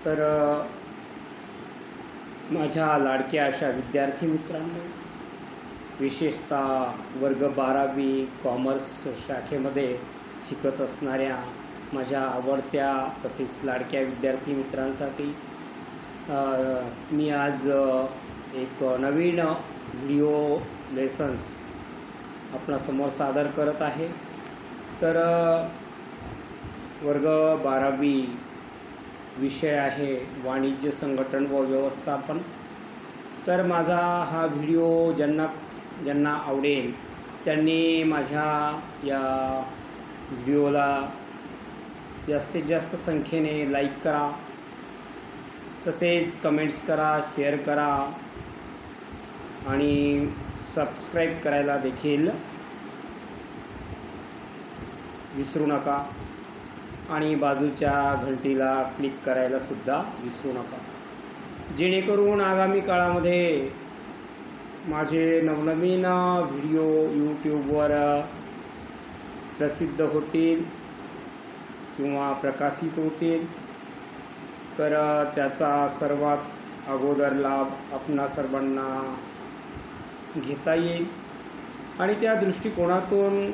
तर माझ्या लाडक्या अशा विद्यार्थी मित्रांनो, विशेषतः वर्ग 12वी कॉमर्स शाखेमध्ये शिकत असणाऱ्या माझ्या आवडत्या तसेच लाडक्या विद्यार्थी मित्रांसाठी मी आज एक नवीन व्हिडिओ लेसन्स आपणासमोर सादर करत आहे. तर वर्ग 12वी विषय आहे वाणिज्य संघटन व व्यवस्थापन. तर माझा हा व्हिडिओ ज्यांना आवडेल त्यांनी माझ्या या व्हिडिओला जास्तीत जास्त संख्येने लाईक करा, तसेच कमेंट्स करा, शेअर करा आणि सबस्क्राईब करायला देखील विसरू नका आणि बाजूच्या घंटीला क्लिक करायला सुद्धा विसरू नका, जेणेकरून आगामी काळामध्ये माझे नवनवीन व्हिडिओ यूट्यूबवर प्रसिद्ध होतील किंवा प्रकाशित होतील. तर त्याचा सर्वात अगोदर लाभ आपणा सर्वांना घेता येईल आणि त्या दृष्टिकोनातून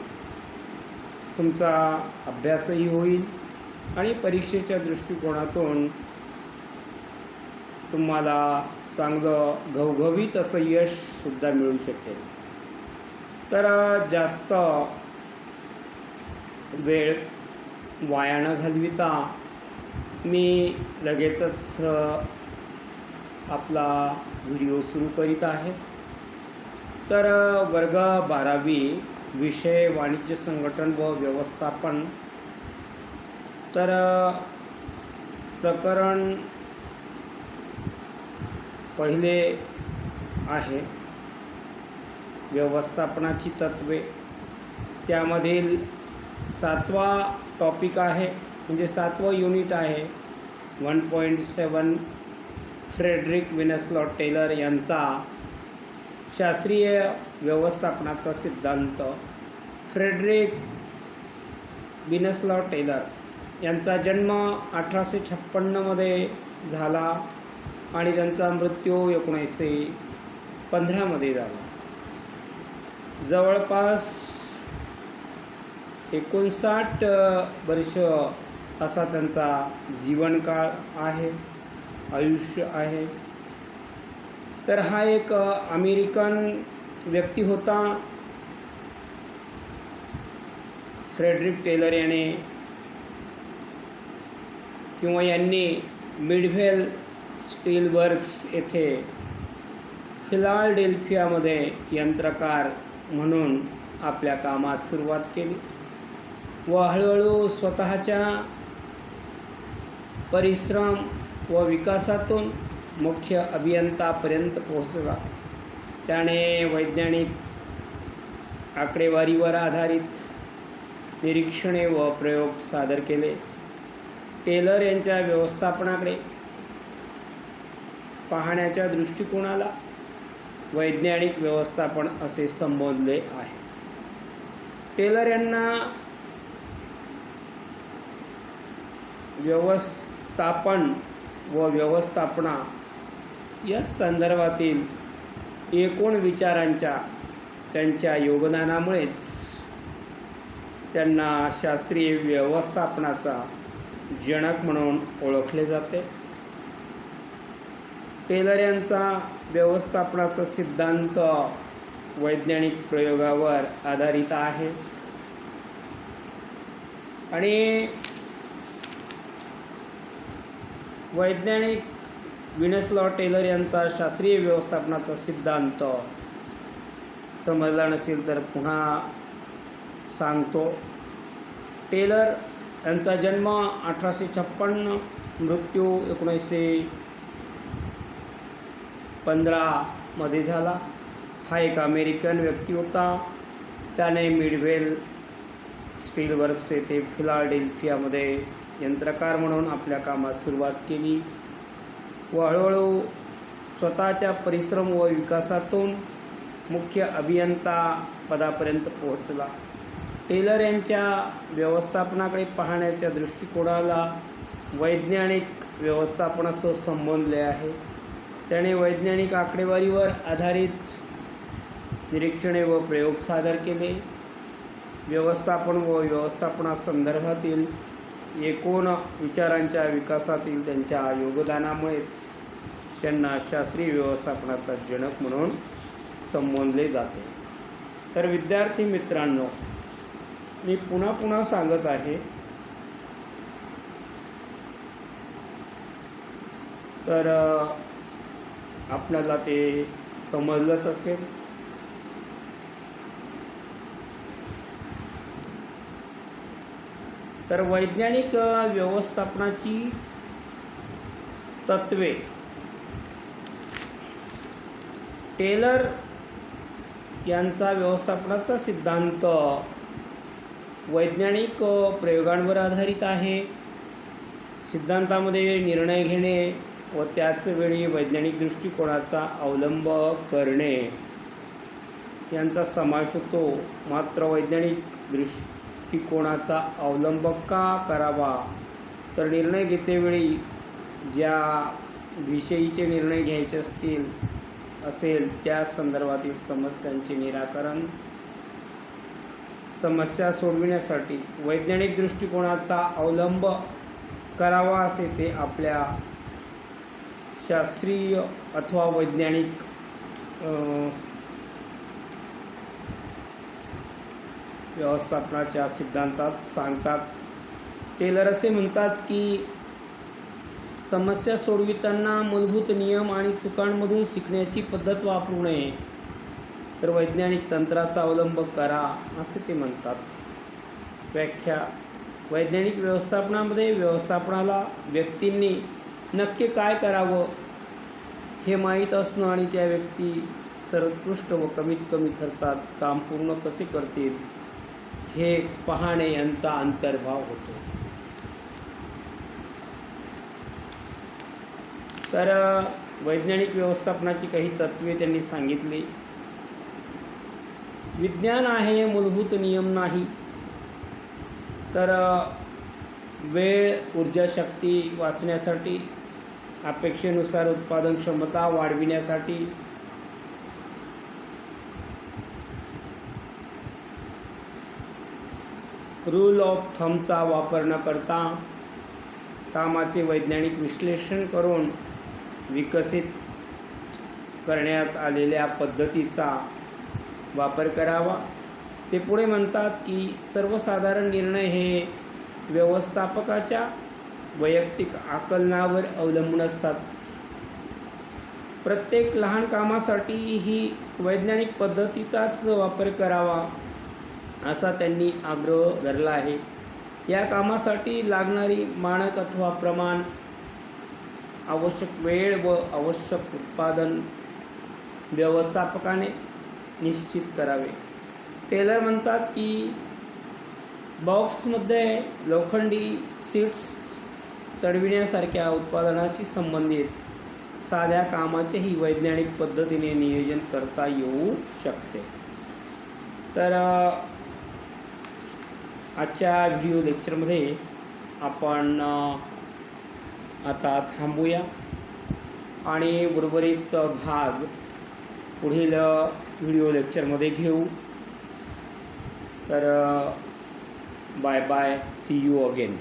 तुमचा अभ्यासही होईल आणि परीक्षेच्या दृष्टिकोनातून तुम्हाला चांगलं घवघवीत असं यशसुद्धा मिळू शकेल. तर जास्त वेळ वाया न घालविता मी लगेचच आपला व्हिडिओ सुरू करीत आहे. तर वर्ग 12वी विषय वाणिज्य संघटन व व्यवस्थापन. तर प्रकरण पहिले आहे व्यवस्थापनाची तत्त्वे. त्यामधील 7वा टॉपिक आहे, म्हणजे 7वं युनिट आहे 1.7 फ्रेडरिक विन्सलॉ टेलर यांचा शास्त्रीय व्यवस्थापनाचा सिद्धांत. फ्रेडरिक विन्सलॉ टेलर यांचा जन्म 1856 झाला आणि त्यांचा मृत्यू 1915 झाला. जवळपास 59 वर्ष असा त्यांचा जीवनकाळ आहे, आयुष्य आहे. तर हा एक अमेरिकन व्यक्ती होता. फ्रेडरिक टेलर यांनी मिडव्हेल स्टील वर्क्स येथे फिलाडेल्फियामध्ये यंत्रकार म्हणून आपल्या कामास सुरुवात केली व हळूहळू स्वतःच्या परिश्रम व विकासातून मुख्य अभियंतापर्यंत पोहोचला. त्याने वैज्ञानिक आकडेवारीवर आधारित निरीक्षणे व प्रयोग सादर केले. टेलर यांच्या व्यवस्थापनाकडे पाहण्याच्या दृष्टिकोनाला वैज्ञानिक व्यवस्थापन असे संबोधले आहे. टेलर यांना व्यवस्थापन व व्यवस्थापना या संदर्भातील एकूण विचारांच्या त्यांच्या योगदानामुळेच त्यांना शास्त्रीय व्यवस्थापनाचा जनक म्हणून ओळखले जाते. टेलर यांचा व्यवस्थापनाचा सिद्धांत वैज्ञानिक प्रयोगावर आधारित आहे आणि वैज्ञानिक विन्सलॉ टेलर यांचा शास्त्रीय व्यवस्थापनाचा सिद्धांत समजला नसेल तर पुन्हा सांगतो. टेलर यांचा जन्म 1856, मृत्यू 1915 झाला. हा एक अमेरिकन व्यक्ती होता. त्याने मिडव्हेल स्टील वर्क्स येथे फिलाडेल्फियामध्ये यंत्रकार म्हणून आपल्या कामास सुरुवात केली व हळूहळू स्वतःच्या परिश्रम व विकासातून मुख्य अभियंता पदापर्यंत पोहोचला. टेलर यांच्या व्यवस्थापनाकडे पाहण्याच्या दृष्टिकोनाला वैज्ञानिक व्यवस्थापनासह संबंधले आहे. त्याने वैज्ञानिक आकडेवारीवर आधारित निरीक्षणे व प्रयोग सादर केले. व्यवस्थापन व व्यवस्थापनासंदर्भातील एकूण विचारांच्या विकासातील त्यांच्या योगदानामुळेच त्यांना शास्त्रीय व्यवस्थापनाचा जनक म्हणून संबोधले जाते. तर विद्यार्थी मित्रांनो, मी पुन्हा पुन्हा सांगत आहे, तर आपल्याला ते समजलंच असेल. तर वैज्ञानिक व्यवस्थापनाची तत्त्वे टेलर यांचा व्यवस्थापनाचा सिद्धांत वैज्ञानिक प्रयोगांवर आधारित आहे. सिद्धांतामध्ये निर्णय घेणे व त्याच वेळी वैज्ञानिक दृष्टिकोनाचा अवलंब करणे यांचा समावेश होतो. मात्र वैज्ञानिक दृष्टिकोनाचा अवलंब का करावा, तर निर्णय घेतेवेळी ज्या विषयीचे निर्णय घ्यायचे असेल त्या संदर्भातील समस्यांचे निराकरण, समस्या सोडविण्यासाठी वैज्ञानिक दृष्टिकोनाचा अवलंब करावा असे ते आपल्या शास्त्रीय अथवा वैज्ञानिक व्यवस्थापनाच्या सिद्धांतात सांगतात. टेलर असे म्हणतात की समस्या सोडविताना मूलभूत नियम आणि चुकांमधून शिकण्याची पद्धत वापरू नये, तर वैज्ञानिक तंत्राचा अवलंब करा असे ते म्हणतात. व्याख्या: वैज्ञानिक व्यवस्थापनामध्ये व्यवस्थापनाला व्यक्तींनी नक्की काय करावं हे माहीत असणं आणि त्या व्यक्ती सर्वोत्कृष्ट व कमीत कमी खर्चात काम पूर्ण कसे करतील हे पाहणे यांचा अंतर्भाव होतो. तर वैज्ञानिक व्यवस्थापनाची काही तत्त्वे त्यांनी सांगितली. विज्ञान आहे, मूलभूत नियम नाही. तर वेळ, ऊर्जा, शक्ती वाचण्यासाठी, अपेक्षेनुसार उत्पादन क्षमता वाढविण्यासाठी, रूल ऑफ थंबचा वापर न करता कामाचे वैज्ञानिक विश्लेषण करून विकसित करण्यात आलेल्या पद्धतीचा वापर करावा. ते पुढे म्हणतात की सर्वसाधारण निर्णय हे व्यवस्थापकाच्या वैयक्तिक आकलनावर अवलंबून असतात. प्रत्येक लहान कामासाठी ही वैज्ञानिक पद्धतीचाच वापर करावा असा त्यांनी आग्रह धरला आहे. या कामासाठी लागणारी मानक अथवा प्रमाण, आवश्यक वेळ व आवश्यक उत्पादन व्यवस्थापकाने निश्चित करावे. टेलर म्हणतात की बॉक्समध्ये लोखंडी सीट्स चढविण्यासारख्या उत्पादनाशी संबंधित साध्या कामाचेही वैज्ञानिक पद्धतीने नियोजन करता येऊ शकते. तर आजच्या व्हिडिओ लेक्चरमध्ये आपण आता थांबूया आणि उर्वरित भाग पुढील व्हिडिओ लेक्चरमध्ये घेऊ. तर bye bye, see you again.